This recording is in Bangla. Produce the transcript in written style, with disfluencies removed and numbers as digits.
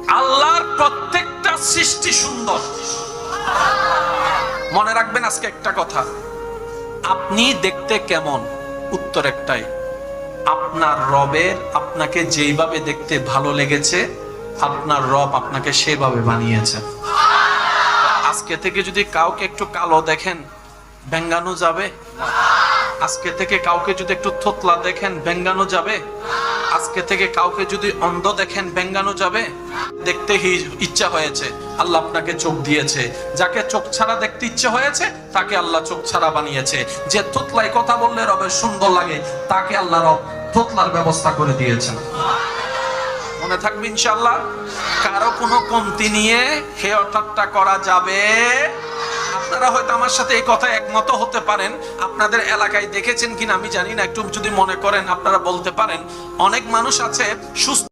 আল্লাহর প্রত্যেকটা সৃষ্টি সুন্দর। মনে রাখবেন আজকে একটা কথা, আপনি দেখতে কেমন? উত্তর একটাই, আপনার রবের আপনাকে যেইভাবে দেখতে ভালো লেগেছে আপনার রব আপনাকে সেভাবে বানিয়েছে। আজকে থেকে যদি কাউকে একটু কালো দেখেন ব্যঙ্গানো যাবে? আজকে থেকে কাউকে যদি একটু থোতলা দেখেন ব্যঙ্গানো যাবে? আজকে থেকে কাউকে যদি অন্ধ দেখেন ব্যঙ্গানো যাবে? দেখতে ইচ্ছা হয়েছে, আল্লাহ আপনাকে চোখ দিয়েছে। যাকে চোখ ছাড়া দেখতে ইচ্ছে হয়েছে তাকে আল্লাহ চোখ ছাড়া বানিয়েছে। যে থোতলাই কথা বললে রবের সুন্দর লাগে তাকে আল্লাহ রব থোতলার ব্যবস্থা করে দিয়েছেন। মনে থাকবে ইনশাআল্লাহ। কারো কোনো কমতি নিয়ে হেয় ঠাট্টা করা যাবে? আপনারা হয়তো আমার সাথে এই কথা একমত হতে পারেন। আপনাদের এলাকায় দেখেছেন কিনা আমি জানি না, একটু যদি মনে করেন আপনারা বলতে পারেন। অনেক মানুষ আছে সুস্থ